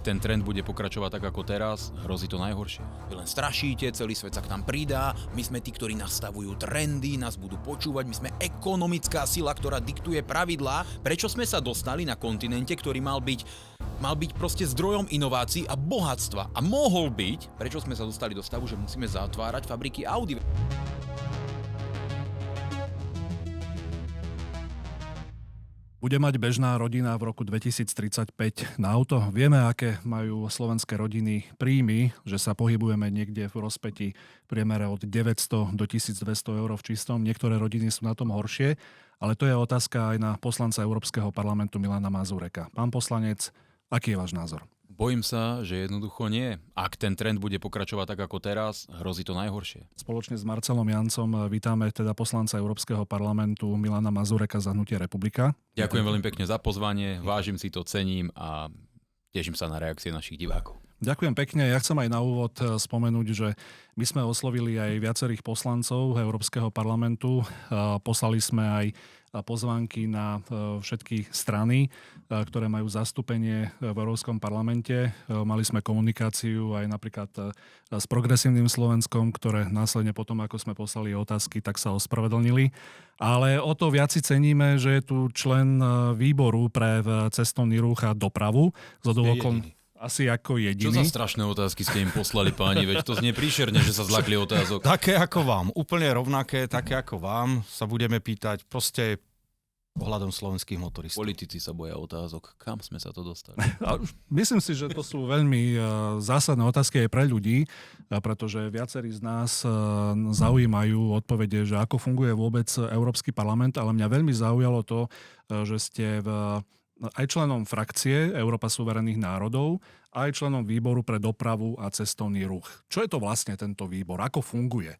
ten trend bude pokračovať tak ako teraz, hrozí to najhoršie. Vy len strašíte, celý svet sa k nám pridá, my sme tí, ktorí nastavujú trendy, nás budú počúvať, my sme ekonomická sila, ktorá diktuje pravidlá. Prečo sme sa dostali na kontinente, ktorý mal byť proste zdrojom inovácií a bohatstva a mohol byť, prečo sme sa dostali do stavu, že musíme zatvárať fabriky Audi? Bude mať bežná rodina v roku 2035 na auto? Vieme, aké majú slovenské rodiny príjmy, že sa pohybujeme niekde v rozpätí priemere od 900 do 1200 eur v čistom. Niektoré rodiny sú na tom horšie, ale to je otázka aj na poslanca Európskeho parlamentu Milana Mazureka. Pán poslanec, aký je váš názor? Bojím sa, že jednoducho nie. Ak ten trend bude pokračovať tak ako teraz, hrozí to najhoršie. Spoločne s Marcelom Jancom vítame teda poslanca Európskeho parlamentu Milana Mazureka za Hnutie Republika. Ďakujem veľmi pekne za pozvanie, vážim si to, cením a teším sa na reakcie našich divákov. Ďakujem pekne. Ja chcem aj na úvod spomenúť, že my sme oslovili aj viacerých poslancov Európskeho parlamentu. Poslali sme aj pozvánky na všetky strany, ktoré majú zastúpenie v Európskom parlamente. Mali sme komunikáciu aj napríklad s Progresívnym Slovenskom, ktoré následne potom, ako sme poslali otázky, tak sa ospravedlnili. Ale o to viac si ceníme, že je tu člen výboru pre cestovný ruch a dopravu. Asi ako jediný. Čo za strašné otázky ste im poslali, páni? Veď to znie príšerne, že sa zľakli otázok. Také ako vám, úplne rovnaké, také ako vám sa budeme pýtať proste ohľadom slovenských motoristov. Politici sa boja otázok. Kam sme sa to dostali? Myslím si, že to sú veľmi zásadné otázky aj pre ľudí, pretože viacerí z nás zaujímajú odpovede, že ako funguje vôbec Európsky parlament, ale mňa veľmi zaujalo to, že ste aj členom frakcie Európa suverénnych národov, aj členom výboru pre dopravu a cestovný ruch. Čo je to vlastne tento výbor? Ako funguje?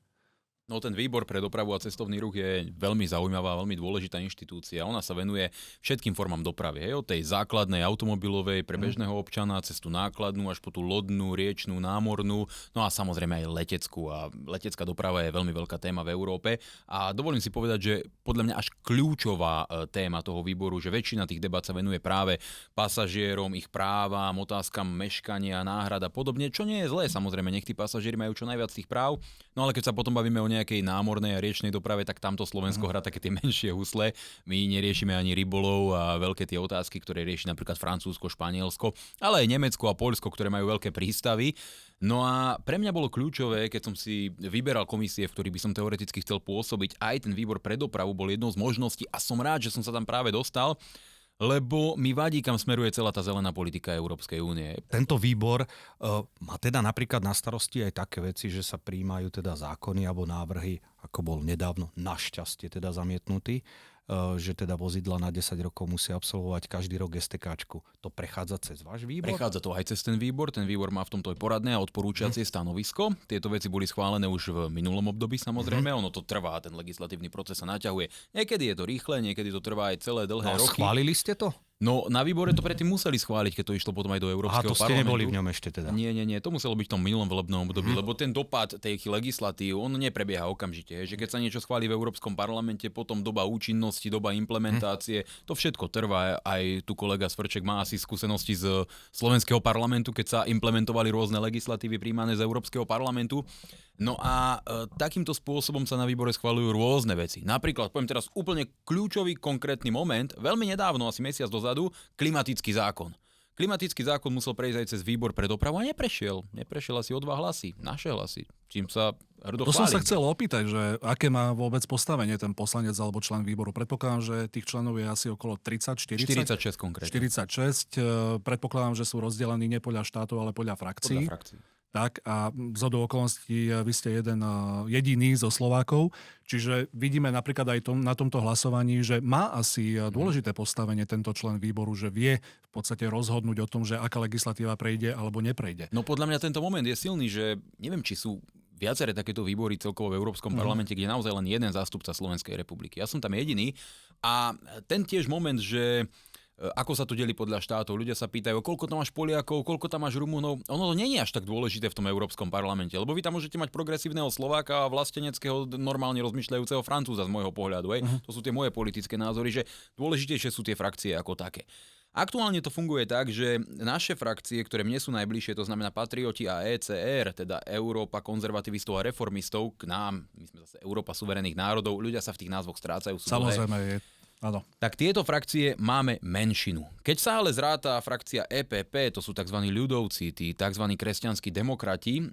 No ten výbor pre dopravu a cestovný ruch je veľmi zaujímavá, veľmi dôležitá inštitúcia. Ona sa venuje všetkým formám dopravy. Od tej základnej automobilovej pre bežného občana, cez tú nákladnú až po tú lodnú, riečnú, námornú, no a samozrejme aj leteckú. A letecká doprava je veľmi veľká téma v Európe. A dovolím si povedať, že podľa mňa až kľúčová téma toho výboru, že väčšina tých debat sa venuje práve pasažierom, ich právam, otázkam meškania, náhrad a podobne, čo nie je zlé. Samozrejme, nech tí pasažieri majú čo najviac tých práv. No ale keď sa potom bavíme o nejakej námornej a riečnej doprave, tak tamto Slovensko hrá také tie menšie husle. My neriešime ani rybolov a veľké tie otázky, ktoré rieši napríklad Francúzsko, Španielsko, ale aj Nemecko a Poľsko, ktoré majú veľké prístavy. No a pre mňa bolo kľúčové, keď som si vyberal komisie, v ktorých by som teoreticky chcel pôsobiť, aj ten výbor pre dopravu bol jednou z možností a som rád, že som sa tam práve dostal, lebo mi vadí, kam smeruje celá tá zelená politika Európskej únie. Tento výbor má teda napríklad na starosti aj také veci, že sa prijímajú teda zákony alebo návrhy, ako bol nedávno našťastie teda zamietnutý, že teda vozidla na 10 rokov musia absolvovať každý rok STKčku. To prechádza cez váš výbor? Prechádza to aj cez ten výbor. Ten výbor má v tomto aj poradné a odporúčacie stanovisko. Tieto veci boli schválené už v minulom období, samozrejme. Ono to trvá, ten legislatívny proces sa naťahuje. Niekedy je to rýchle, niekedy to trvá aj celé dlhé roky. Schválili ste to? No, na výbore to predtým museli schváliť, keď to išlo potom aj do Európskeho parlamentu. A to ste neboli v ňom ešte teda? Nie, to muselo byť v tom minulom volebnom období, lebo ten dopad tej legislatív, on neprebieha okamžite. Že keď sa niečo schváli v Európskom parlamente, potom doba účinnosti, doba implementácie, to všetko trvá. Aj tu kolega Svrček má asi skúsenosti z slovenského parlamentu, keď sa implementovali rôzne legislatívy príjmané z Európskeho parlamentu. No a takýmto spôsobom sa na výbore schvaľujú rôzne veci. Napríklad, poviem teraz úplne kľúčový konkrétny moment, veľmi nedávno, asi mesiac dozadu, klimatický zákon. Klimatický zákon musel prejsť aj cez výbor pre dopravu a neprešiel. Neprešiel asi o 2 hlasy, naše hlasy, čím sa hrdo chválim. To som sa chcel opýtať, že aké má vôbec postavenie ten poslanec alebo člen výboru. Predpokladám, že tých členov je asi okolo 30, 40? 46 konkrétne. 46. Predpokladám, že sú rozdelení nie podľa štátov, ale podľa frakcií. Podľa frakcií. Tak a zhodou okolností vy ste jediný zo Slovákov, čiže vidíme napríklad aj na tomto hlasovaní, že má asi dôležité postavenie tento člen výboru, že vie v podstate rozhodnúť o tom, že aká legislatíva prejde alebo neprejde. No podľa mňa tento moment je silný, že neviem, či sú viaceré takéto výbory celkovo v Európskom parlamente, kde je naozaj len jeden zástupca Slovenskej republiky. Ja som tam jediný a ten tiež moment, že ako sa to delí podľa štátov. Ľudia sa pýtajú, koľko tam máš Poliakov, koľko tam máš Rumunov. Ono to nie je až tak dôležité v tom Európskom parlamente, lebo vy tam môžete mať progresívneho Slováka a vlasteneckého, normálne rozmýšľajúceho Francúza z môjho pohľadu. To sú tie moje politické názory, že dôležitejšie sú tie frakcie ako také. Aktuálne to funguje tak, že naše frakcie, ktoré mne sú najbližšie, to znamená Patrioti a ECR, teda Európa konzervativistov a reformistov, k nám, my sme zase Európa suverénnych národov, ľudia sa v tých názvoch strácajú. Samozrejme je. Áno. Tak tieto frakcie máme menšinu. Keď sa ale zráta frakcia EPP, to sú tzv. Ľudovci, tí tzv. Kresťanskí demokrati,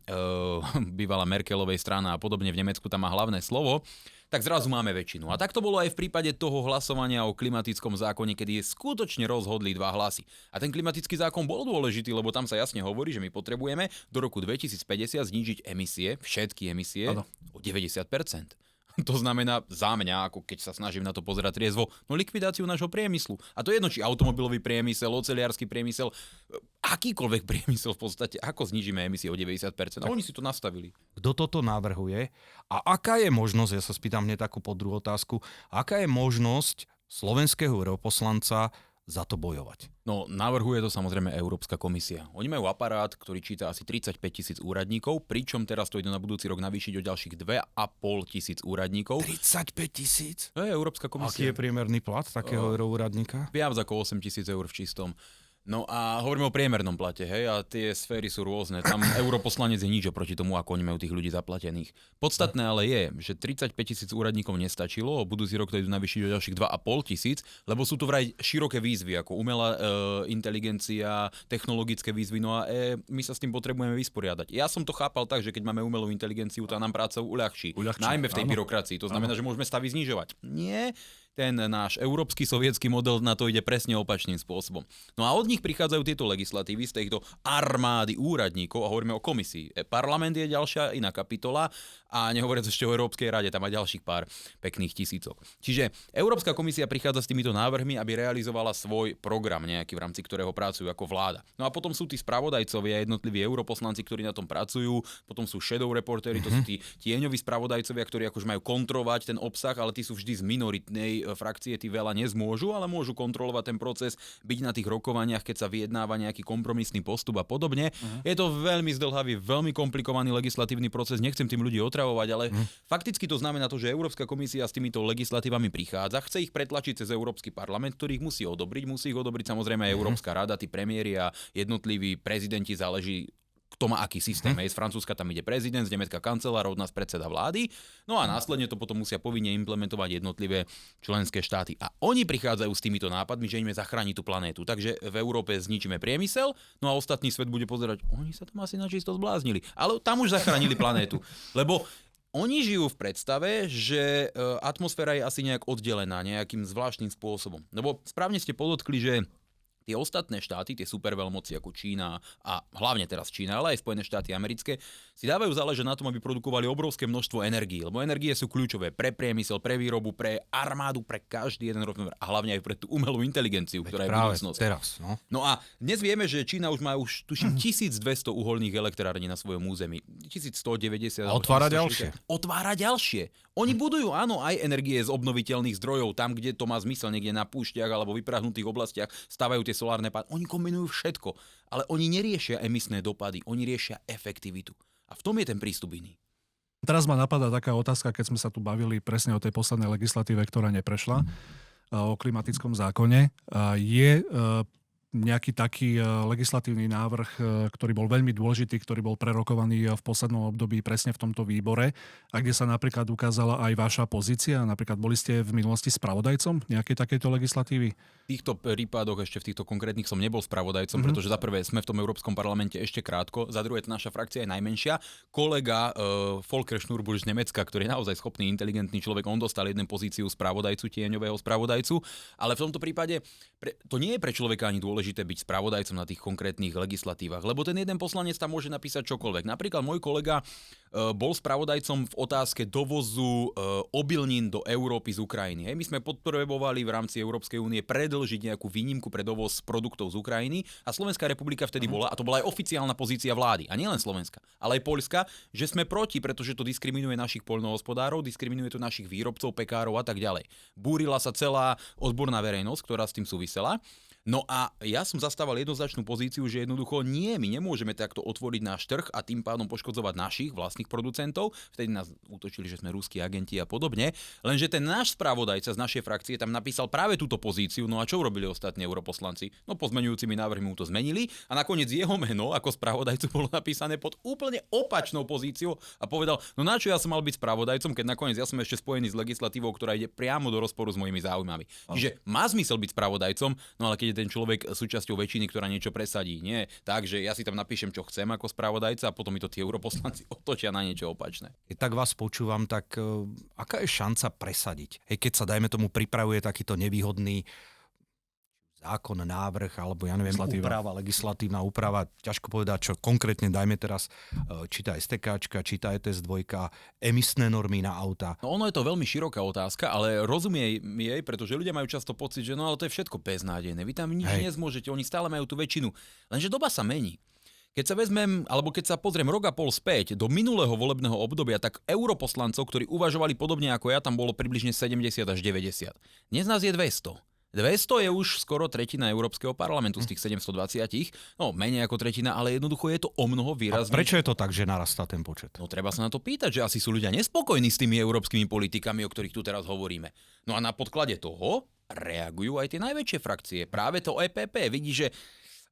bývalá Merkelovej strana a podobne, v Nemecku tam má hlavné slovo, tak zrazu máme väčšinu. A tak to bolo aj v prípade toho hlasovania o klimatickom zákone, kedy je skutočne rozhodli 2 hlasy. A ten klimatický zákon bol dôležitý, lebo tam sa jasne hovorí, že my potrebujeme do roku 2050 znížiť emisie, všetky emisie, o 90%. To znamená za mňa, ako keď sa snažím na to pozerať triezvo, no likvidáciu nášho priemyslu. A to je jedno, či automobilový priemysel, oceliarsky priemysel, akýkoľvek priemysel v podstate, ako znížime emisie o 90%. A oni si to nastavili. Kto toto navrhuje a aká je možnosť, ja sa spýtam hneď takú podruhú otázku, aká je možnosť slovenského europoslanca za to bojovať? No, navrhuje to samozrejme Európska komisia. Oni majú aparát, ktorý číta asi 35 000 úradníkov, pričom teraz to ide na budúci rok navýšiť o ďalších 2 500 úradníkov. 35 000? To je Európska komisia. Aký je priemerný plat takého euroúradníka? Viac ako 8 000 eur v čistom. No a hovoríme o priemernom plate, hej, a tie sféry sú rôzne. Tam europoslanec je nič oproti tomu, ako oni majú tých ľudí zaplatených. Podstatné ale je, že 35 000 úradníkov nestačilo, o budúci rok to idú navýšiť o ďalších 2 500, lebo sú to vraj široké výzvy, ako umelá inteligencia, technologické výzvy, no a my sa s tým potrebujeme vysporiadať. Ja som to chápal tak, že keď máme umelú inteligenciu, tá nám prácu uľahčí. Najmä v tej byrokracii. To znamená, že môžeme stavy znižovať. Nie. Ten náš európsky sovietský model na to ide presne opačným spôsobom. No a od nich prichádzajú tieto legislatívy z týchto armády úradníkov a hovoríme o komisii. Parlament je ďalšia iná kapitola a nehovoriac ešte o Európskej rade, tam má ďalších pár pekných tisícok. Čiže Európska komisia prichádza s týmito návrhmi, aby realizovala svoj program nejaký, v rámci ktorého pracujú ako vláda. No a potom sú tí spravodajcovia, jednotliví europoslanci, ktorí na tom pracujú, potom sú shadow reportéri, to sú tí tieňoví spravodajcovia, ktorí akože majú kontrolovať ten obsah, ale tí sú vždy z minoritnej frakcie, tí veľa nezmôžu, ale môžu kontrolovať ten proces, byť na tých rokovaniach, keď sa vyjednáva nejaký kompromisný postup a podobne. Je to veľmi zdĺhavý, veľmi komplikovaný legislatívny proces, nechcem tým ľudí otravovať, ale fakticky to znamená to, že Európska komisia s týmito legislatívami prichádza, chce ich pretlačiť cez Európsky parlament, ktorý ich musí ich odobriť samozrejme aj Európska rada, tí premiéri a jednotliví prezidenti, záleží kto má aký systém. Z Francúzska tam ide prezident, z Nemecka kancelár, od nás predseda vlády. No a následne to potom musia povinne implementovať jednotlivé členské štáty. A oni prichádzajú s týmito nápadmi, že ideme zachrániť tú planétu. Takže v Európe zničíme priemysel, no a ostatný svet bude pozerať, oni sa tam asi načisto zbláznili. Ale tam už zachránili planétu. Lebo oni žijú v predstave, že atmosféra je asi nejak oddelená nejakým zvláštnym spôsobom. Lebo správne ste podotkli, že tie ostatné štáty, tie superveľmoci ako Čína a hlavne teraz Čína, ale aj Spojené štáty americké, si dávajú záležať na tom, aby produkovali obrovské množstvo energií, lebo energie sú kľúčové pre priemysel, pre výrobu, pre armádu, pre každý jeden rozmer a hlavne aj pre tú umelú inteligenciu, ktorá je budúcnosť. Teraz, no a dnes vieme, že Čína už má tuším 1200 uholných elektrární na svojom území. 1190. Otvára ďalšie. Otvára ďalšie. Oni budujú, áno, aj energie z obnoviteľných zdrojov, tam, kde to má zmysel, niekde na púšťach alebo vyprahnutých oblastiach, stavajú tie solárne pány. Oni kombinujú všetko, ale oni neriešia emisné dopady, oni riešia efektivitu. A v tom je ten prístup iný. Teraz ma napadá taká otázka, keď sme sa tu bavili presne o tej poslednej legislatíve, ktorá neprešla, o klimatickom zákone. Je nejaký taký legislatívny návrh, ktorý bol veľmi dôležitý, ktorý bol prerokovaný v poslednom období presne v tomto výbore a kde sa napríklad ukázala aj vaša pozícia? Napríklad boli ste v minulosti spravodajcom nejakej takejto legislatívy? V týchto prípadoch ešte v týchto konkrétnych som nebol spravodajcom, pretože za prvé sme v tom Európskom parlamente ešte krátko, za druhé naša frakcia je najmenšia. Kolega Volker Schnurbusch z Nemecka, ktorý je naozaj schopný, inteligentný človek, on dostal jednu pozíciu spravodajcu, tieňového spravodajcu, ale v tomto prípade to nie je pre človeka ani dôležité byť spravodajcom na tých konkrétnych legislatívach, lebo ten jeden poslanec tam môže napísať čokoľvek. Napríklad môj kolega bol spravodajcom v otázke dovozu obilnín do Európy z Ukrajiny. My sme potrebovali v rámci Európskej únie predĺžiť nejakú výnimku pre dovoz produktov z Ukrajiny a Slovenská republika vtedy bola, a to bola aj oficiálna pozícia vlády, a nielen Slovenska, ale aj Poľska, že sme proti, pretože to diskriminuje našich poľnohospodárov, diskriminuje to našich výrobcov, pekárov a tak ďalej. Búrila sa celá odborná verejnosť, ktorá s tým súvisela. No a ja som zastával jednoznačnú pozíciu, že jednoducho nie, my nemôžeme takto otvoriť náš trh a tým pádom poškodzovať našich vlastných producentov. Vtedy nás útočili, že sme ruskí agenti a podobne. Lenže ten náš spravodajca z našej frakcie tam napísal práve túto pozíciu. No a čo urobili ostatní europoslanci? No pozmeňujúcimi návrhmi mu to zmenili a nakoniec jeho meno ako spravodajcu bolo napísané pod úplne opačnou pozíciou a povedal, no na čo ja som mal byť spravodajcom, keď nakoniec ja som ešte spojený s legislatívou, ktorá ide priamo do rozporu s mojimi záujmami. Čiže má zmysel byť spravodajcom, no ale keď ten človek súčasťou väčšiny, ktorá niečo presadí. Nie, takže ja si tam napíšem, čo chcem ako spravodajca a potom mi to tí europoslanci otočia na niečo opačné. Keď tak vás počúvam, tak aká je šanca presadiť? Hej, keď sa, dajme tomu, pripravuje takýto nevýhodný zákon, návrh, alebo ja neviem, legislatívna úprava, ťažko povedať, čo konkrétne, dajme teraz, či tá STKčka, či tá ETS2, emisné normy na auta. No ono je to veľmi široká otázka, ale rozumie jej, pretože ľudia majú často pocit, že no ale to je všetko beznádejné, vy tam nič nezmôžete, oni stále majú tú väčšinu. Lenže doba sa mení. Keď sa vezmem, alebo keď sa pozriem rok a pol späť do minulého volebného obdobia, tak europoslancov, ktorí uvažovali podobne ako ja, tam bolo približne 70 až 90. Dnes nás je 200. 200 je už skoro tretina Európskeho parlamentu z tých 720, no menej ako tretina, ale jednoducho je to o mnoho výraznejšie. A prečo je to tak, že narastá ten počet? No treba sa na to pýtať, že asi sú ľudia nespokojní s tými európskymi politikami, o ktorých tu teraz hovoríme. No a na podklade toho reagujú aj tie najväčšie frakcie. Práve to EPP vidí, že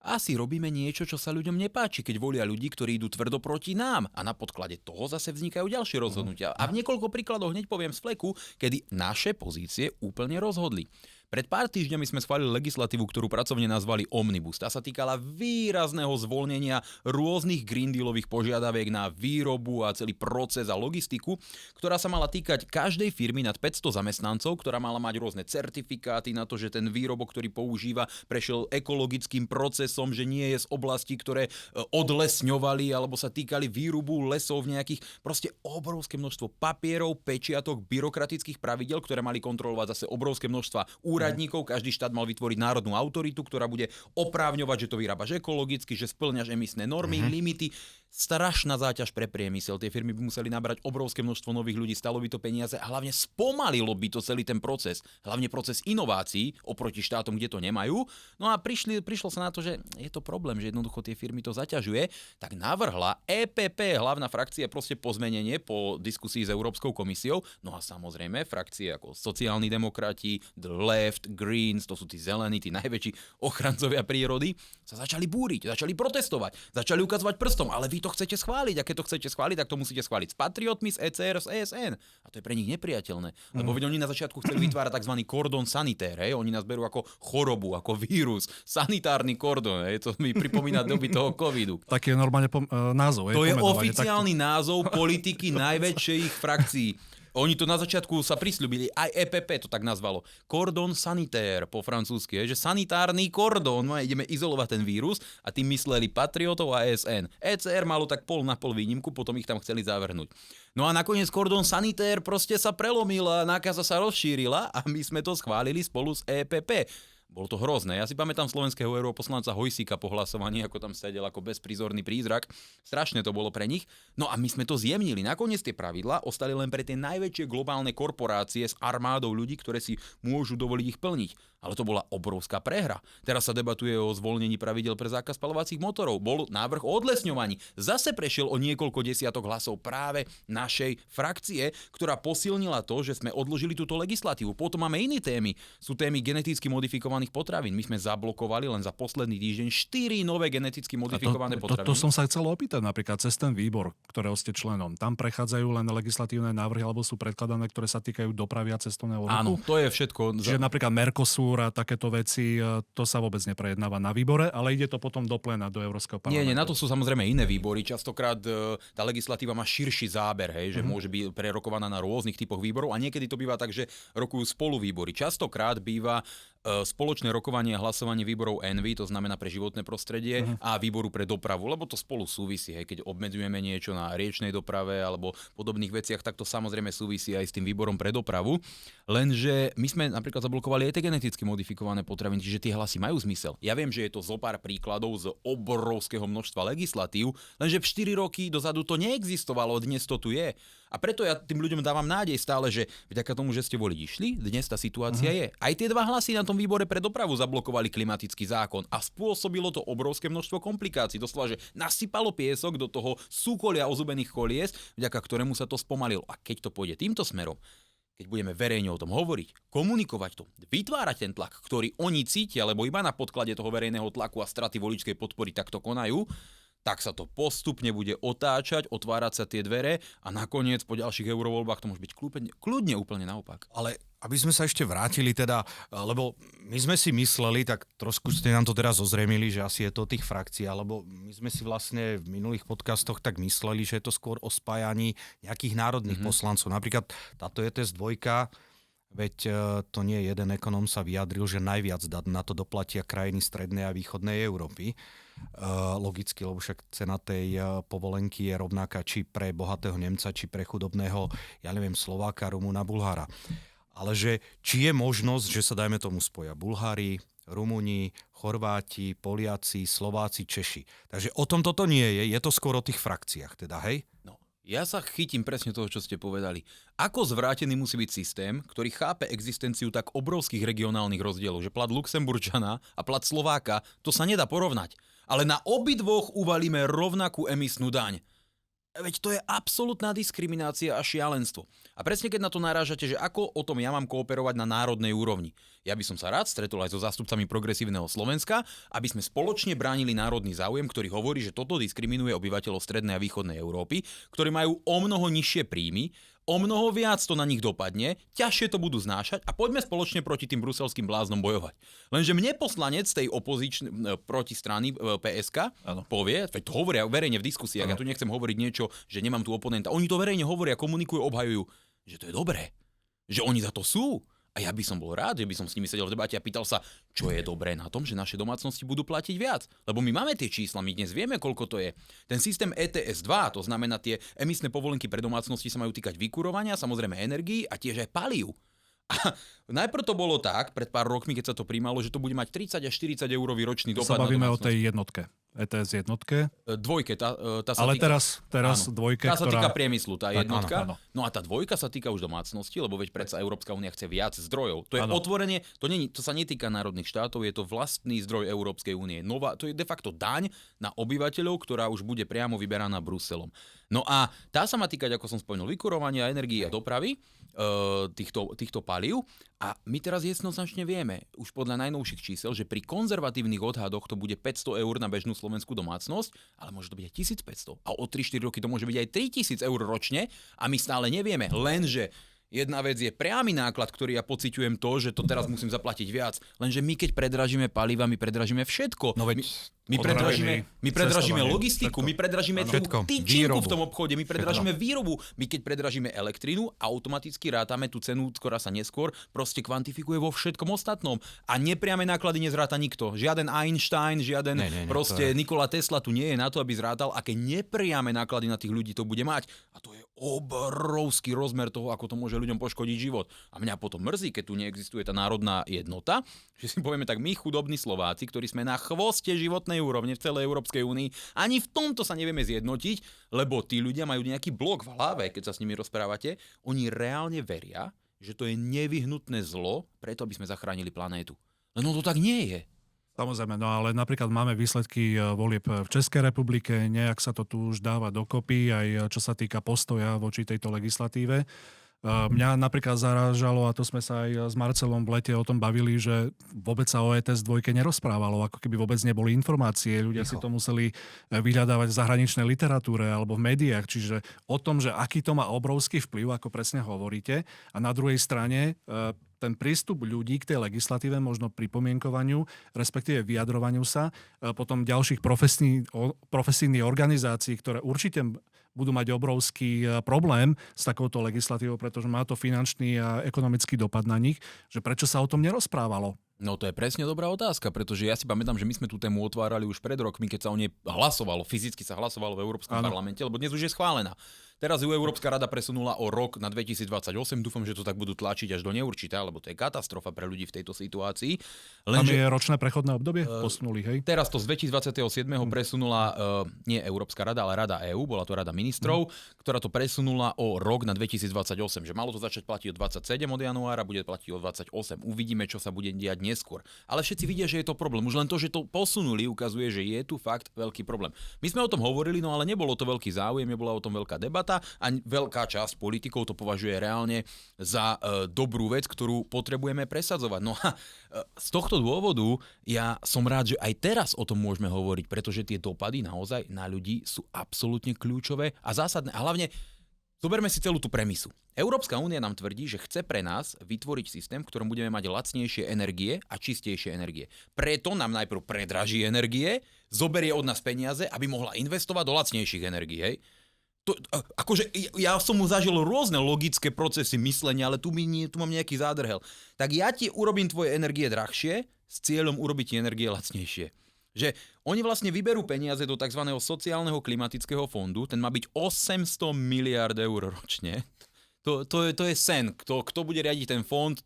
asi robíme niečo, čo sa ľuďom nepáči, keď volia ľudí, ktorí idú tvrdo proti nám. A na podklade toho zase vznikajú ďalšie rozhodnutia. A v niekoľko príkladov hneď poviem z fleku, kedy naše pozície úplne rozhodli. Pred pár týždňami sme schválili legislatívu, ktorú pracovne nazvali Omnibus. Tá sa týkala výrazného zvolnenia rôznych Green Dealových požiadaviek na výrobu a celý proces a logistiku, ktorá sa mala týkať každej firmy nad 500 zamestnancov, ktorá mala mať rôzne certifikáty na to, že ten výrobok, ktorý používa, prešiel ekologickým procesom, že nie je z oblastí, ktoré odlesňovali alebo sa týkali výrubu lesov v nejakých, proste obrovské množstvo papierov, pečiatok, byrokratických pravidel, ktoré mali kontrolovať zase obrovské množstva úradníkov, každý štát mal vytvoriť národnú autoritu, ktorá bude oprávňovať, že to vyrábaš ekologicky, že spĺňaš emisné normy, limity. Strašná záťaž pre priemysel. Tie firmy by museli nabrať obrovské množstvo nových ľudí, stalo by to peniaze a hlavne spomalilo by to celý ten proces. Hlavne proces inovácií oproti štátom, kde to nemajú. No a prišlo sa na to, že je to problém, že jednoducho tie firmy to zaťažuje, tak navrhla EPP, hlavná frakcia, proste pozmenenie po diskusii s Európskou komisiou. No a samozrejme frakcie ako sociálni demokrati, The Left, Greens, to sú tí zelení, tí najväčší ochrancovia prírody, sa začali búriť, začali protestovať, začali ukazovať prstom, ale vy to chcete schváliť. A keď to chcete schváliť, tak to musíte schváliť s patriotmi, z ECR, z ESN. A to je pre nich nepriateľné. Lebo oni na začiatku chceli vytvárať tzv. Kordón sanitér. Oni nás berú ako chorobu, ako vírus. Sanitárny kordón. To mi pripomína doby toho covidu. Taký je normálne názov. To je oficiálny názov politiky najväčších frakcií. Oni to na začiatku sa prisľubili, aj EPP to tak nazvalo. Kordón sanitér po francúzsky, že sanitárny kordón, no ideme izolovať ten vírus a tým mysleli patriotov a ESN. ECR malo tak pol na pol výnimku, potom ich tam chceli zavrhnúť. No a nakoniec kordón sanitér proste sa prelomil a nákaza sa rozšírila a my sme to schválili spolu s EPP. Bolo to hrozné. Ja si pamätám slovenského europoslanca Hojsíka po hlasovaní, ako tam sedel ako bezprizorný prízrak. Strašné to bolo pre nich. No a my sme to zjemnili. Nakoniec tie pravidlá ostali len pre tie najväčšie globálne korporácie s armádou ľudí, ktoré si môžu dovoliť ich plniť. Ale to bola obrovská prehra. Teraz sa debatuje o zvolnení pravidel pre zákaz spaľovacích motorov. Bol návrh o odlesňovaní. Zase prešiel o niekoľko desiatok hlasov práve našej frakcie, ktorá posilnila to, že sme odložili túto legislatívu. Potom máme iné témy. Sú témy geneticky modifikovaných potravín. My sme zablokovali len za posledný týždeň 4 nové geneticky modifikované potraviny. To som sa chcel opýtať napríklad cez ten výbor, ktorého ste členom. Tam prechádzajú len legislatívne návrhy alebo sú predkladané, ktoré sa týkajú dopravy a cestovného ruchu. Áno, to je všetko. Čiže napríklad Mercosur a takéto veci, to sa vôbec neprejednáva na výbore, ale ide to potom do pléna, do Európskeho parlamentu. Nie, na to sú samozrejme iné výbory. Častokrát tá legislatíva má širší záber, že môže byť prerokovaná na rôznych typoch výborov a niekedy to býva tak, že rokujú spolu výbory. Častokrát býva spoločné rokovanie a hlasovanie výborov ENVI, to znamená pre životné prostredie, a výboru pre dopravu, lebo to spolu súvisí. Keď obmedzujeme niečo na riečnej doprave alebo podobných veciach, tak to samozrejme súvisí aj s tým výborom pre dopravu. Lenže my sme napríklad zablokovali aj tie geneticky modifikované potraviny, čiže tie hlasy majú zmysel. Ja viem, že je to zo pár príkladov z obrovského množstva legislatív, lenže v 4 roky dozadu to neexistovalo, dnes to tu je. A preto ja tým ľuďom dávam nádej stále, že vďaka tomu, že ste voliť išli, dnes tá situácia je. Aj tie 2 hlasy na tom výbore pre dopravu zablokovali klimatický zákon a spôsobilo to obrovské množstvo komplikácií. Doslova, že nasypalo piesok do toho súkolia ozubených kolies, vďaka ktorému sa to spomalilo. A keď to pôjde týmto smerom, keď budeme verejne o tom hovoriť, komunikovať to, vytvárať ten tlak, ktorý oni cítia, lebo iba na podklade toho verejného tlaku a straty voličskej podpory takto konajú, tak sa to postupne bude otáčať, otvárať sa tie dvere a nakoniec po ďalších eurovoľbách to môže byť kľudne úplne naopak. Ale aby sme sa ešte vrátili teda, lebo my sme si mysleli, tak trošku ste nám to teraz ozrejmili, že asi je to tých frakcií, alebo my sme si vlastne v minulých podcastoch tak mysleli, že je to skôr o spájaní nejakých národných poslancov. Napríklad táto ETS 2, veď to nie jeden ekonóm sa vyjadril, že najviac na to doplatia krajiny strednej a východnej Európy. Logicky, lebo však cena tej povolenky je rovnaká či pre bohatého Nemca, či pre chudobného, ja neviem, Slováka, Rumúna, Bulhára. Ale že či je možnosť, že sa dajme tomu spoja Bulhári, Rumúni, Chorváti, Poliaci, Slováci, Češi. Takže o tom toto nie je to skôr o tých frakciách, teda hej? No. Ja sa chytím presne toho, čo ste povedali. Ako zvrátený musí byť systém, ktorý chápe existenciu tak obrovských regionálnych rozdielov, že plat Luxemburčana a plat Slováka, to sa nedá porovnať. Ale na obidvoch uvalíme rovnakú emisnú daň. Veď to je absolútna diskriminácia a šialenstvo. A presne keď na to narážate, že ako o tom ja mám kooperovať na národnej úrovni. Ja by som sa rád stretol aj so zástupcami progresívneho Slovenska, aby sme spoločne bránili národný záujem, ktorý hovorí, že toto diskriminuje obyvateľov strednej a východnej Európy, ktorí majú omnoho nižšie príjmy, o mnoho viac to na nich dopadne, ťažšie to budú znášať a poďme spoločne proti tým bruselským bláznom bojovať. Lenže mne poslanec tej protistrany PSK povie, veď to hovoria verejne v diskusiách, ja tu nechcem hovoriť niečo, že nemám tu oponenta, oni to verejne hovoria, komunikujú, obhajujú, že to je dobré, že oni za to sú. A ja by som bol rád, že by som s nimi sedel v debate a pýtal sa, čo je dobré na tom, že naše domácnosti budú platiť viac. Lebo my máme tie čísla, my dnes vieme, koľko to je. Ten systém ETS 2, to znamená tie emisné povolenky pre domácnosti sa majú týkať vykurovania, samozrejme energií a tiež aj palív. A najprv to bolo tak, pred pár rokmi, keď sa to príjmalo, že to bude mať 30 až 40 eurový ročný dopad na domácnosť. Sa bavíme o tej jednotke. ETS jednotke. Dvojke, tá sa ale týka... teraz dvojke, tá sa týka priemyslu, tá jednotka. Áno. No a tá dvojka sa týka už domácnosti, lebo veď predsa Európska únia chce viac zdrojov. To je otvorenie, to sa netýka národných štátov, je to vlastný zdroj Európskej únie. To je de facto daň na obyvateľov, ktorá už bude priamo vyberaná Bruselom. No a tá sa má týkať, ako som spomenul, vykurovania, energií a dopravy, týchto palív. A my teraz jednoznačne vieme, už podľa najnovších čísel, že pri konzervatívnych odhadoch to bude 500 eur na bežnú slovenskú domácnosť, ale môže to byť aj 1500. A o 3-4 roky to môže byť aj 3000 eur ročne a my stále nevieme. Lenže jedna vec je priamy náklad, ktorý ja pociťujem to, že to teraz musím zaplatiť viac. Lenže my keď predražíme paliva, my predražíme všetko. No veď my predražíme logistiku, my predražíme tú tyčinku v tom obchode, my predražíme výrobu. My keď predražíme elektrinu, automaticky rátame tú cenu, ktorá sa neskôr proste kvantifikuje vo všetkom ostatnom. A nepriame náklady nezráta nikto. Žiaden Einstein, žiaden Nikola Tesla tu nie je na to, aby zrátal, aké nepriame náklady na tých ľudí to bude mať. A to je obrovský rozmer toho, ako to môže ľuďom poškodiť život. A mňa potom mrzí, keď tu neexistuje tá národná jednota, že si povieme tak, my chudobní Slováci, ktorí sme na chvoste životnej úrovne v celej Európskej únii, ani v tomto sa nevieme zjednotiť, lebo tí ľudia majú nejaký blok v hlave, keď sa s nimi rozprávate, oni reálne veria, že to je nevyhnutné zlo, preto aby sme zachránili planétu. Len to tak nie je. Samozrejme, no ale napríklad máme výsledky volieb v Českej republike, nejak sa to tu už dáva dokopy, aj čo sa týka postoja voči tejto legislatíve. Mňa napríklad zarážalo, a to sme sa aj s Marcelom v lete o tom bavili, že vôbec sa o ETS 2 nerozprávalo, ako keby vôbec neboli informácie. Ľudia si to museli vyhľadávať v zahraničnej literatúre alebo v médiách. Čiže o tom, že aký to má obrovský vplyv, ako presne hovoríte. A na druhej strane ten prístup ľudí k tej legislatíve, možno pripomienkovaniu, respektíve vyjadrovaniu sa, potom ďalších profesijných organizácií, ktoré určite budú mať obrovský problém s takouto legislatívou, pretože má to finančný a ekonomický dopad na nich, že prečo sa o tom nerozprávalo? No to je presne dobrá otázka, pretože ja si pamätám, že my sme tú tému otvárali už pred rokmi, keď sa o nej hlasovalo, fyzicky sa hlasovalo v Európskom parlamente, lebo dnes už je schválená. Teraz ju Európska rada presunula o rok na 2028. Dúfam, že to tak budú tlačiť až do neurčitá, lebo to je katastrofa pre ľudí v tejto situácii. Tam je ročné prechodné obdobie? Posunuli, hej? Teraz to z 2027. presunula nie Európska rada, ale Rada EÚ, bola to Rada ministrov, ktorá to presunula o rok na 2028. Že malo to začať platiť od 27 od januára, bude platiť od 28. Uvidíme, čo sa bude diať neskôr. Ale všetci vidia, že je to problém. Už len to, že to posunuli, ukazuje, že je tu fakt veľký problém. My sme o tom hovorili, no ale nebolo to veľký záujem, nebola o tom veľká debata a veľká časť politikov to považuje reálne za dobrú vec, ktorú potrebujeme presadzovať. No a z tohto dôvodu ja som rád, že aj teraz o tom môžeme hovoriť, pretože tie dopady naozaj na ľudí sú absolútne kľúčové a zásadné. A hlavne zoberme si celú tú premisu. Európska únia nám tvrdí, že chce pre nás vytvoriť systém, v ktorom budeme mať lacnejšie energie a čistejšie energie. Preto nám najprv predraží energie, zoberie od nás peniaze, aby mohla investovať do lacnejších energií. Hej? Akože ja som mu zažil rôzne logické procesy myslenia, ale tu mám nejaký zádrhel. Tak ja ti urobím tvoje energie drahšie s cieľom urobiť ti energie lacnejšie. Že oni vlastne vyberú peniaze do tzv. Sociálneho klimatického fondu, ten má byť 800 miliárd eur ročne. To je sen. Kto bude riadiť ten fond,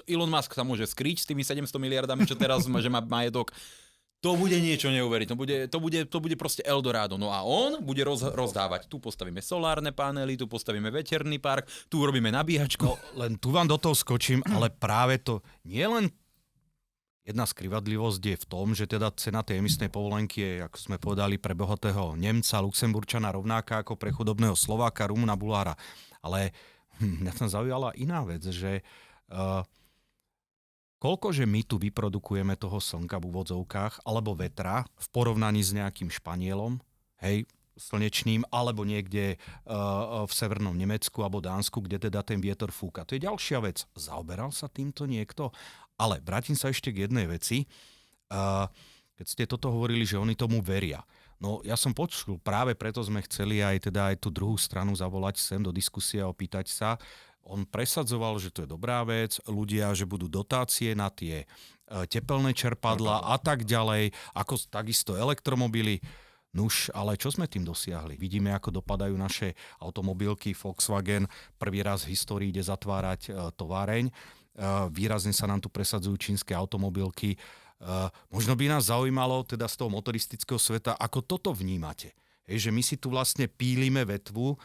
Elon Musk sa môže skryť s tými 700 miliardami, čo teraz má, že má majetok. To bude niečo neuveriteľné. To bude proste Eldorado. No a on bude rozdávať. Tu postavíme solárne panely, tu postavíme veterný park, tu urobíme nabíjačku. No, len tu vám do toho skočím, ale práve to nie len jedna skrivadlivosť je v tom, že teda cena tej emisnej povolenky je, ako sme povedali, pre bohatého Nemca, Luxemburčana rovnaká ako pre chudobného Slováka, Rumúna, Bulára. Ale mňa tam zaujala iná vec, že koľkože my tu vyprodukujeme toho slnka v úvodzovkách alebo vetra v porovnaní s nejakým Španielom, hej, slnečným, alebo niekde v severnom Nemecku alebo Dánsku, kde teda ten vietor fúka. To je ďalšia vec. Zaoberal sa týmto niekto? Ale vrátim sa ešte k jednej veci. Keď ste toto hovorili, že oni tomu veria. No ja som počul, práve preto sme chceli aj tú druhú stranu zavolať sem do diskusie a opýtať sa. On presadzoval, že to je dobrá vec, ľudia, že budú dotácie na tie tepelné čerpadlá a tak ďalej, ako takisto elektromobily. Nuž, ale čo sme tým dosiahli? Vidíme, ako dopadajú naše automobilky. Volkswagen prvý raz v histórii ide zatvárať továreň. Výrazne sa nám tu presadzujú čínske automobilky. Možno by nás zaujímalo teda z toho motoristického sveta, ako toto vnímate. Že my si tu vlastne pílime vetvu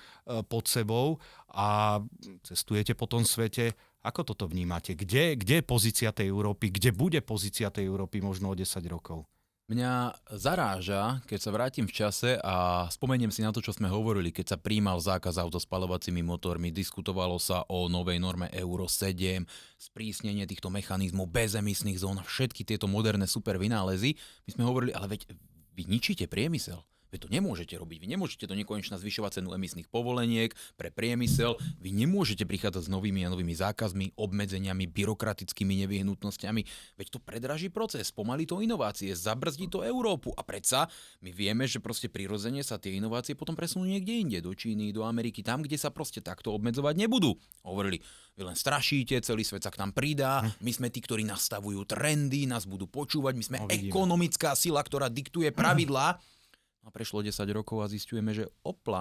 pod sebou a cestujete po tom svete. Ako toto vnímate? Kde je pozícia tej Európy? Kde bude pozícia tej Európy možno o 10 rokov? Mňa zaráža, keď sa vrátim v čase a spomeniem si na to, čo sme hovorili, keď sa prijímal zákaz aut so spaľovacími motormi, diskutovalo sa o novej norme Euro 7, sprísnenie týchto mechanizmov, bezemisných zón, všetky tieto moderné super vynálezy. My sme hovorili, ale veď vy ničíte priemysel. Vy to nemôžete robiť, vy nemôžete to nekonečne zvyšovať cenu emisných povoleniek pre priemysel, vy nemôžete prichádzať s novými a novými zákazmi, obmedzeniami, byrokratickými nevyhnutnosťami, veď to predraží proces, spomalí to inovácie, zabrzdí to Európu a predsa my vieme, že proste prirodzene sa tie inovácie potom presunú niekde inde, do Číny, do Ameriky, tam, kde sa proste takto obmedzovať nebudú. Hovorili, vy len strašíte, celý svet sa k nám pridá, my sme tí, ktorí nastavujú trendy, nás budú počúvať, my sme ekonomická sila, ktorá diktuje pravidlá. A prešlo 10 rokov a zistujeme, že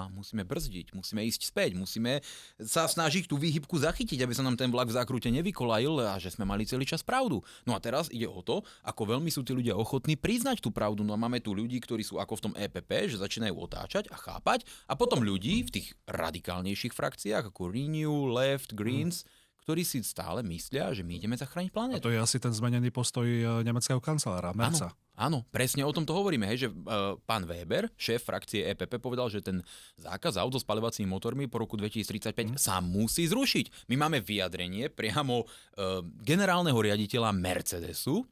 musíme brzdiť, musíme ísť späť, musíme sa snažiť tú výhybku zachytiť, aby sa nám ten vlak v zákrute nevykolajil a že sme mali celý čas pravdu. No a teraz ide o to, ako veľmi sú tí ľudia ochotní priznať tú pravdu. No a máme tu ľudí, ktorí sú ako v tom EPP, že začínajú otáčať a chápať, a potom ľudí v tých radikálnejších frakciách ako Renew, Left, Greens, ktorí si stále myslia, že my ideme zachrániť planétu. A to je asi ten zmenený postoj nemeckého kancelára, Merza. Áno, presne o tomto hovoríme, hej, že pán Weber, šéf frakcie EPP, povedal, že ten zákaz aut so spaľovacími motormi po roku 2035 sa musí zrušiť. My máme vyjadrenie priamo generálneho riaditeľa Mercedesu,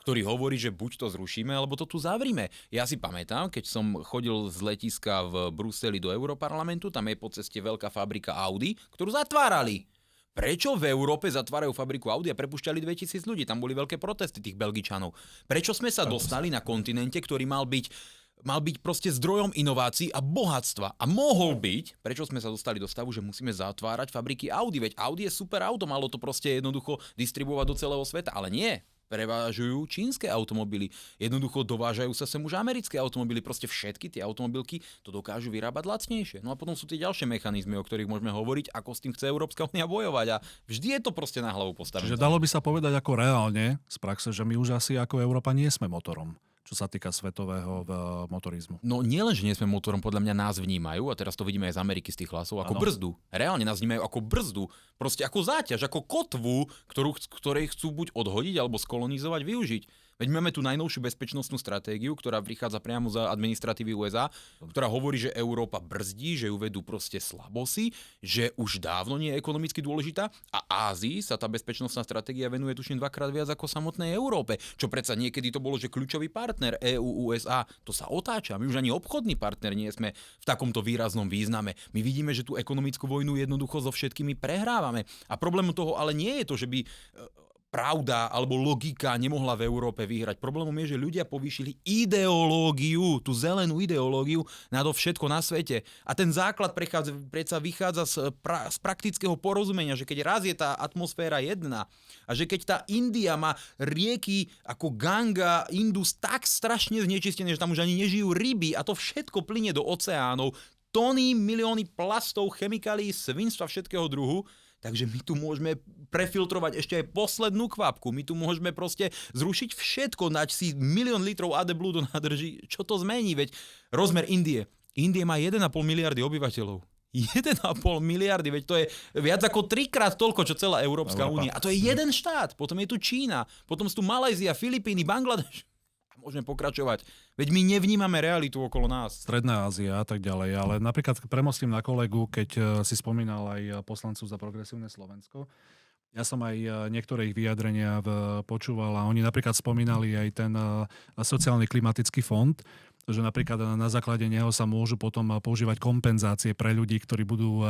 ktorý hovorí, že buď to zrušíme, alebo to tu zavrime. Ja si pamätám, keď som chodil z letiska v Bruseli do Europarlamentu, tam je po ceste veľká fabrika Audi, ktorú zatvárali. Prečo v Európe zatvárajú fabriku Audi a prepúšťali 2000 ľudí? Tam boli veľké protesty tých Belgičanov. Prečo sme sa dostali na kontinente, ktorý mal byť proste zdrojom inovácií a bohatstva? A mohol byť, prečo sme sa dostali do stavu, že musíme zatvárať fabriky Audi? Veď Audi je super auto, malo to proste jednoducho distribuovať do celého sveta, ale nie. prevážujú čínske automobily. Jednoducho dovážajú sa sem už americké automobily. Proste všetky tie automobilky to dokážu vyrábať lacnejšie. No a potom sú tie ďalšie mechanizmy, o ktorých môžeme hovoriť, ako s tým chce Európska únia bojovať. A vždy je to proste na hlavu postavené. Čiže dalo by sa povedať ako reálne z praxe, že my už asi ako Európa nie sme motorom, čo sa týka svetového motorizmu. No nielen, že nie sme motorom, podľa mňa nás vnímajú, a teraz to vidíme aj z Ameriky z tých hlasov, ako brzdu. Reálne nás vnímajú ako brzdu, proste ako záťaž, ako kotvu, ktorej chcú buď odhodiť, alebo skolonizovať, využiť. Veď máme tu najnovšiu bezpečnostnú stratégiu, ktorá prichádza priamo z administratívy USA, ktorá hovorí, že Európa brzdí, že ju vedú proste slabosy, že už dávno nie je ekonomicky dôležitá a Ázii sa tá bezpečnostná stratégia venuje tuším 2-krát viac ako samotnej Európe. Čo predsa niekedy to bolo, že kľúčový partner EU, USA, to sa otáča. My už ani obchodný partner nie sme v takomto výraznom význame. My vidíme, že tú ekonomickú vojnu jednoducho so všetkými prehrávame. A problémom toho ale nie je to, že by pravda alebo logika nemohla v Európe vyhrať. Problémom je, že ľudia povýšili ideológiu, tú zelenú ideológiu nado všetko na svete. A ten základ predsa vychádza z praktického porozumenia, že keď raz je tá atmosféra jedna a že keď tá India má rieky ako Ganga, Indus tak strašne znečistené, že tam už ani nežijú ryby a to všetko plynie do oceánov, tony, milióny plastov, chemikálií, svinstva všetkého druhu. Takže my tu môžeme prefiltrovať ešte aj poslednú kvapku. My tu môžeme proste zrušiť všetko, dať si 1 000 000 litrov AdBlue do nádrží. Čo to zmení? Veď rozmer Indie. Indie má 1,5 miliardy obyvateľov. 1,5 miliardy, veď to je viac ako 3-krát toľko, čo celá Európska únia. A to je jeden štát. Potom je tu Čína, potom sú tu Malajzia, Filipíny, Bangladeš. Môžeme pokračovať. Veď my nevnímame realitu okolo nás. Stredná Ázia a tak ďalej. Ale napríklad premostím na kolegu, keď si spomínal aj poslancov za progresívne Slovensko. Ja som aj niektoré ich vyjadrenia počúval a oni napríklad spomínali aj ten sociálny klimatický fond, že napríklad na základe neho sa môžu potom používať kompenzácie pre ľudí, ktorí budú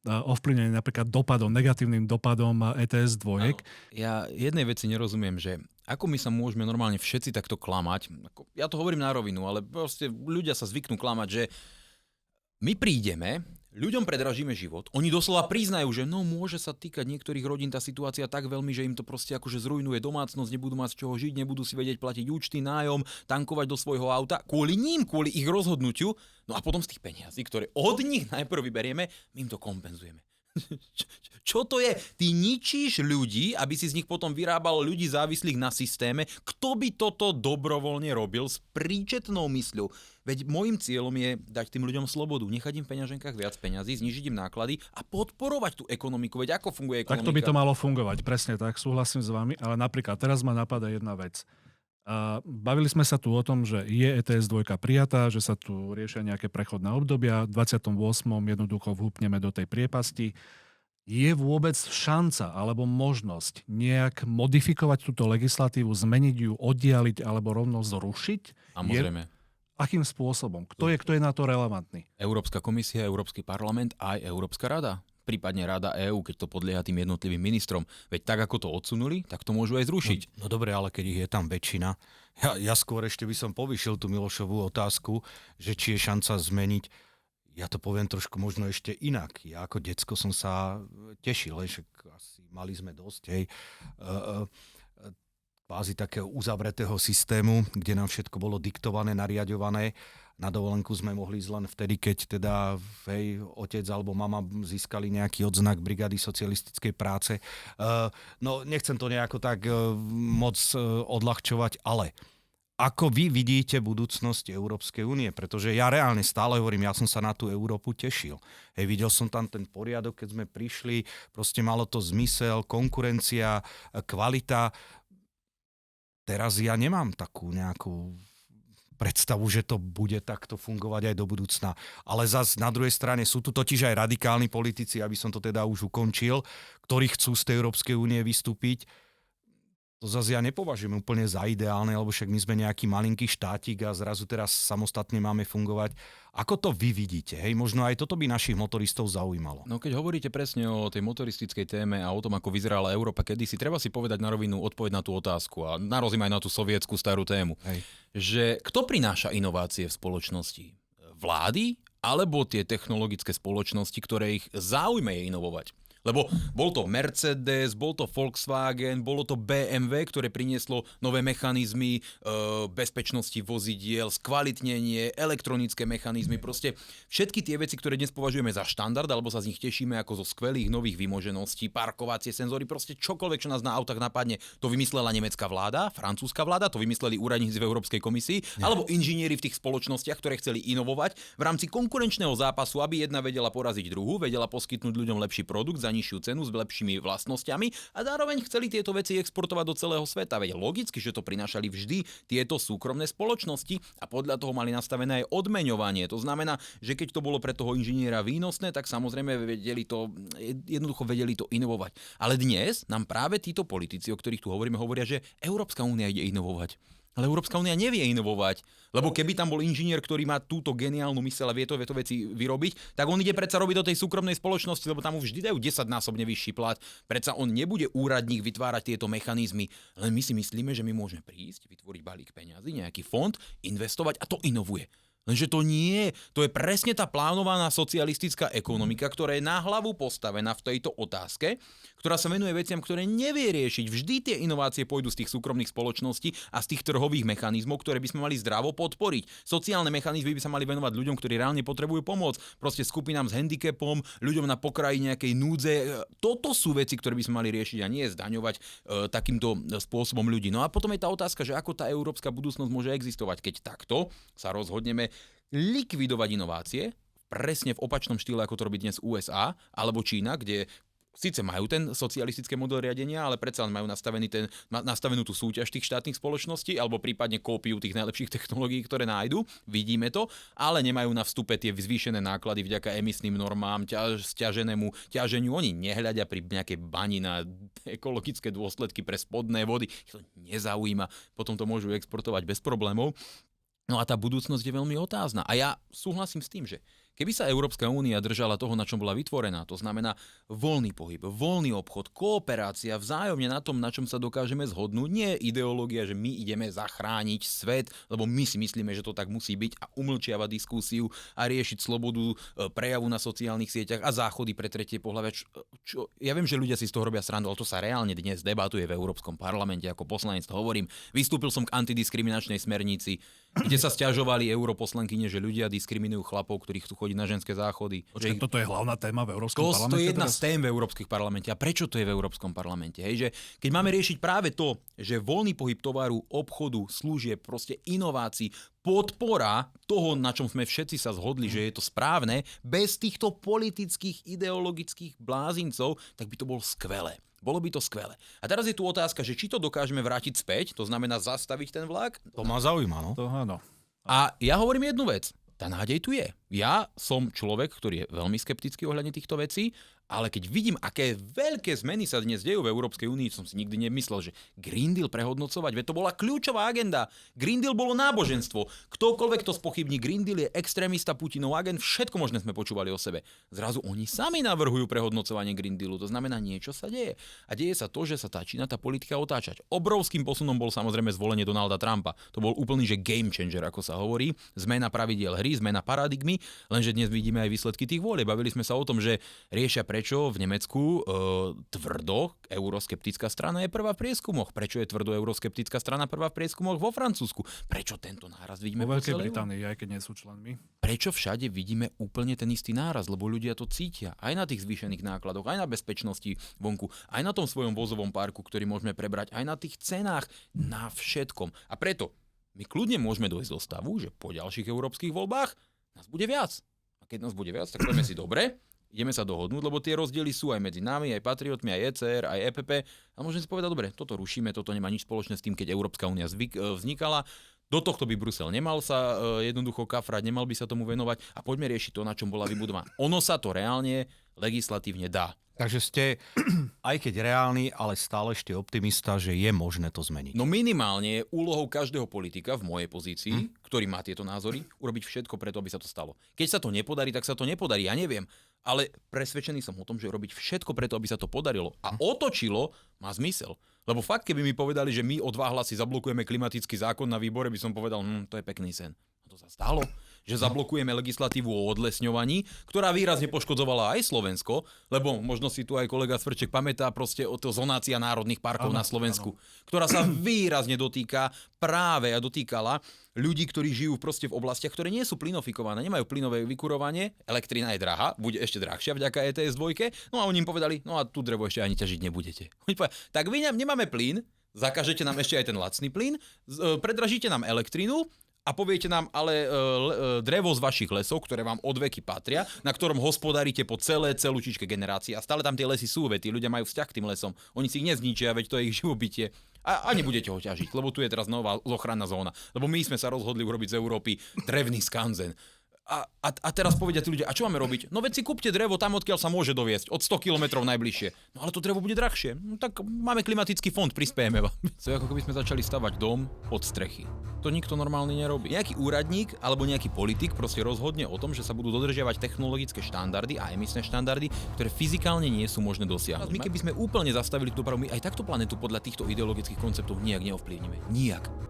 ovplyvnení napríklad negatívnym dopadom ETS dvojek. Ja jednej veci nerozumiem, že ako my sa môžeme normálne všetci takto klamať. Ja to hovorím na rovinu, ale proste ľudia sa zvyknú klamať, že my prídeme, ľuďom predražíme život, oni doslova priznajú, že no môže sa týkať niektorých rodín tá situácia tak veľmi, že im to proste akože zrujnuje domácnosť, nebudú mať z čoho žiť, nebudú si vedieť platiť účty, nájom, tankovať do svojho auta, kvôli ich rozhodnutiu, no a potom z tých peniazí, ktoré od nich najprv vyberieme, my im to kompenzujeme. Čo to je? Ty ničíš ľudí, aby si z nich potom vyrábal ľudí závislých na systéme. Kto by toto dobrovoľne robil s príčetnou mysľou? Veď môjim cieľom je dať tým ľuďom slobodu, nechať im v peňaženkách viac peňazí, znižiť im náklady a podporovať tú ekonomiku. Veď ako funguje ekonomika? Takto by to malo fungovať, presne tak, súhlasím s vami, ale napríklad teraz ma napadá jedna vec. Bavili sme sa tu o tom, že je ETS 2 prijatá, že sa tu riešia nejaké prechodné obdobia, v 28. jednoducho vhúpneme do tej priepasti. Je vôbec šanca alebo možnosť nejak modifikovať túto legislatívu, zmeniť ju, oddialiť alebo rovno zrušiť? Samozrejme. Akým spôsobom? Kto je na to relevantný? Európska komisia, Európsky parlament a aj Európska rada. Prípadne Rada EÚ, keď to podlieha tým jednotlivým ministrom. Veď tak, ako to odsunuli, tak to môžu aj zrušiť. No dobre, ale keď ich je tam väčšina, ja skôr ešte by som povýšil tú Milošovú otázku, že či je šanca zmeniť. Ja to poviem trošku možno ešte inak. Ja ako decko som sa tešil, že asi mali sme dosť, kvázi takého uzavretého systému, kde nám všetko bolo diktované, nariadované. Na dovolenku sme mohli ísť len vtedy, keď teda otec alebo mama získali nejaký odznak Brigády socialistickej práce. No nechcem to nejako tak moc odľahčovať, ale ako vy vidíte budúcnosť Európskej únie? Pretože ja reálne stále hovorím, ja som sa na tú Európu tešil. Videl som tam ten poriadok, keď sme prišli, proste malo to zmysel, konkurencia, kvalita. Teraz ja nemám takú nejakú predstavu, že to bude takto fungovať aj do budúcna. Ale zase na druhej strane sú tu totiž aj radikálni politici, aby som to teda už ukončil, ktorí chcú z tej Európskej únie vystúpiť. To zase ja nepovažujem úplne za ideálne, lebo však my sme nejaký malinký štátik a zrazu teraz samostatne máme fungovať. Ako to vy vidíte? Možno aj toto by našich motoristov zaujímalo. No keď hovoríte presne o tej motoristickej téme a o tom, ako vyzerala Európa kedysi, treba si povedať na rovinu odpoveď na tú otázku a narazím aj na tú sovietsku starú tému. Že kto prináša inovácie v spoločnosti? Vlády alebo tie technologické spoločnosti, ktoré ich záujme je inovovať? Lebo bol to Mercedes, bol to Volkswagen, bolo to BMW, ktoré prinieslo nové mechanizmy bezpečnosti vozidiel, skvalitnenie, elektronické mechanizmy, proste všetky tie veci, ktoré dnes považujeme za štandard, alebo sa z nich tešíme ako zo skvelých nových vymožeností, parkovacie senzory, proste čokoľvek, čo nás na autách napadne, to vymyslela nemecká vláda, francúzska vláda, to vymysleli úradníci v Európskej komisii, alebo inžinieri v tých spoločnostiach, ktoré chceli inovovať v rámci konkurenčného zápasu, aby jedna vedela poraziť druhú, vedela poskytnúť ľuďom lepší produkt za nižšiu cenu s lepšími vlastnosťami a zároveň chceli tieto veci exportovať do celého sveta. Veď logicky, že to prinášali vždy tieto súkromné spoločnosti a podľa toho mali nastavené aj odmeňovanie. To znamená, že keď to bolo pre toho inžiniera výnosné, tak samozrejme jednoducho vedeli to inovovať. Ale dnes nám práve títo politici, o ktorých tu hovoríme, hovoria, že Európska únia ide inovovať. Ale Európska únia nevie inovovať, lebo keby tam bol inžinier, ktorý má túto geniálnu myseľ a vie to veci vyrobiť, tak on ide predsa robiť do tej súkromnej spoločnosti, lebo tam mu vždy dajú 10-násobne vyšší plat. Predsa on nebude úradník vytvárať tieto mechanizmy, len my si myslíme, že my môžeme prísť, vytvoriť balík peňazí, nejaký fond, investovať a to inovuje. Lenže to nie, to je presne tá plánovaná socialistická ekonomika, ktorá je na hlavu postavená v tejto otázke, ktorá sa venuje veciam, ktoré nevie riešiť. Vždy tie inovácie pôjdu z tých súkromných spoločností a z tých trhových mechanizmov, ktoré by sme mali zdravo podporiť. Sociálne mechanizmy by sa mali venovať ľuďom, ktorí reálne potrebujú pomoc, proste skupinám s handicapom, ľuďom na pokraji nejakej núdze. Toto sú veci, ktoré by sme mali riešiť a nie zdaňovať takýmto spôsobom ľudí. No a potom je tá otázka, že ako tá európska budúcnosť môže existovať, keď takto sa rozhodneme likvidovať inovácie, presne v opačnom štýle, ako to robí dnes USA alebo Čína, kde síce majú ten socialistický model riadenia, ale predsa majú nastavenú tú súťaž tých štátnych spoločností alebo prípadne kópiu tých najlepších technológií, ktoré nájdu. Vidíme to, ale nemajú na vstupe tie zvýšené náklady vďaka emisným normám, stiaženému ťaženiu. Oni nehľadia pri nejakej bani na ekologické dôsledky pre spodné vody. Ich to nezaujíma. Potom to môžu exportovať bez problémov. No a tá budúcnosť je veľmi otázna. A ja súhlasím s tým, že keby sa Európska únia držala toho, na čom bola vytvorená, to znamená voľný pohyb, voľný obchod, kooperácia, vzájomne na tom, na čom sa dokážeme zhodnúť, nie ideológia, že my ideme zachrániť svet, lebo my si myslíme, že to tak musí byť a umlčiavať diskusiu a riešiť slobodu prejavu na sociálnych sieťach a záchody pre tretie pohlavia. Ja viem, že ľudia si z toho robia srandu, ale to sa reálne dnes debatuje v Európskom parlamente, ako poslanec to hovorím. Vystúpil som k antidiskriminačnej smernici, kde sa sťažovali europoslankyne, že ľudia diskriminujú chlapov, ktorí chcú chodiť na ženské záchody. Počkej, toto je hlavná téma v Európskom parlamente? To je jedna z tém v Európskych parlamente. A prečo to je v Európskom parlamente? Hej, že keď máme riešiť práve to, že voľný pohyb tovaru, obchodu, služieb, proste inovácií, podpora toho, na čom sme všetci sa zhodli, že je to správne, bez týchto politických, ideologických blázincov, tak by to bolo skvelé. Bolo by to skvelé. A teraz je tu otázka, že či to dokážeme vrátiť späť, to znamená zastaviť ten vlak. To ma zaujíma, no. To áno. A ja hovorím jednu vec. Tá nádej tu je. Ja som človek, ktorý je veľmi skeptický ohľadne týchto vecí, ale keď vidím, aké veľké zmeny sa dnes dejú v Európskej únii, som si nikdy nemyslel, že Green Deal prehodnocovať, veď to bola kľúčová agenda. Green Deal bolo náboženstvo. Ktokoľvek to spochybní, Green Deal je extrémista Putinov agent, všetko možné sme počúvali o sebe. Zrazu oni sami navrhujú prehodnocovanie Green Dealu, to znamená, niečo sa deje. A deje sa to, že sa začína tá politika otáčať. Obrovským posunom bol samozrejme zvolenie Donalda Trumpa. To bol úplný že game changer, ako sa hovorí. Zmena pravidiel hry, zmena paradigmy, lenže dnes vidíme aj výsledky tých volieb. Bavili sme sa o tom, že riešia prečo v Nemecku tvrdo euroskeptická strana je prvá v prieskumoch. Prečo je tvrdo euroskeptická strana prvá v prieskumoch vo Francúzsku? Prečo tento náraz vidíme vo Veľkej Británii, aj keď nie sú členmi? Prečo všade vidíme úplne ten istý náraz? Lebo ľudia to cítia. Aj na tých zvýšených nákladoch, aj na bezpečnosti vonku, aj na tom svojom vozovom parku, ktorý môžeme prebrať, aj na tých cenách, na všetkom. A preto my kľudne môžeme dojsť do stavu, že po ďalších európskych voľbách nás bude viac. A keď nás bude viac, tak poďme si dobre, ideme sa dohodnúť, lebo tie rozdiely sú aj medzi nami, aj patriotmi, aj ECR, aj EPP. A môžeme si povedať, dobre, toto rušíme, toto nemá nič spoločné s tým, keď Európska únia vznikala. Do tohto by Brusel nemal sa jednoducho kafrať, nemal by sa tomu venovať a poďme riešiť to, na čom bola vybudovaná. Ono sa to reálne legislatívne dá. Takže ste, aj keď reálni, ale stále ešte optimista, že je možné to zmeniť. No minimálne je úlohou každého politika v mojej pozícii, ktorý má tieto názory, urobiť všetko preto, aby sa to stalo. Keď sa to nepodarí, tak sa to nepodarí, ja neviem. Ale presvedčený som o tom, že robiť všetko preto, aby sa to podarilo. A otočilo má zmysel. Lebo fakt, keby mi povedali, že my o 2 hlasy zablokujeme klimatický zákon na výbore, by som povedal, to je pekný sen. A to sa stalo. že zablokujeme legislatívu o odlesňovaní, ktorá výrazne poškodzovala aj Slovensko, lebo možno si tu aj kolega Svrček pamätá proste o to zonácia národných parkov na Slovensku, ktorá sa výrazne dotýkala ľudí, ktorí žijú proste v oblastiach, ktoré nie sú plynofikované, nemajú plynové vykurovanie, elektrina je drahá, bude ešte drahšia vďaka ETS 2, no a oni im povedali, no a tu drevo ešte ani ťažiť nebudete. Oni povedali, tak vy nemáme plyn, zakážete nám ešte aj ten lacný plyn, predražíte nám elektrínu a poviete nám, ale drevo z vašich lesov, ktoré vám odveky patria, na ktorom hospodárite po celú čičke generácie a stále tam tie lesy sú, veď tí ľudia majú vzťah k tým lesom, oni si ich nezničia, veď to je ich živobytie. A nebudete ho ťažiť, lebo tu je teraz nová ochranná zóna. Lebo my sme sa rozhodli urobiť z Európy drevný skanzen. A teraz povedia tí ľudia, a čo máme robiť? No veď si kúpte drevo tam, odkiaľ sa môže doviesť, od 100 kilometrov najbližšie. No ale to drevo bude drahšie. No tak máme klimatický fond, prispiejeme vám. To je ako keby sme začali stavať dom od strechy. To nikto normálny nerobí. Nejaký úradník alebo nejaký politik proste rozhodne o tom, že sa budú dodržiavať technologické štandardy a emisné štandardy, ktoré fyzikálne nie sú možné dosiahnuť. My keby sme úplne zastavili tú dopravu, my aj takto planetu podľa týchto ideologických konceptov nijak neovplyvníme. Nijak.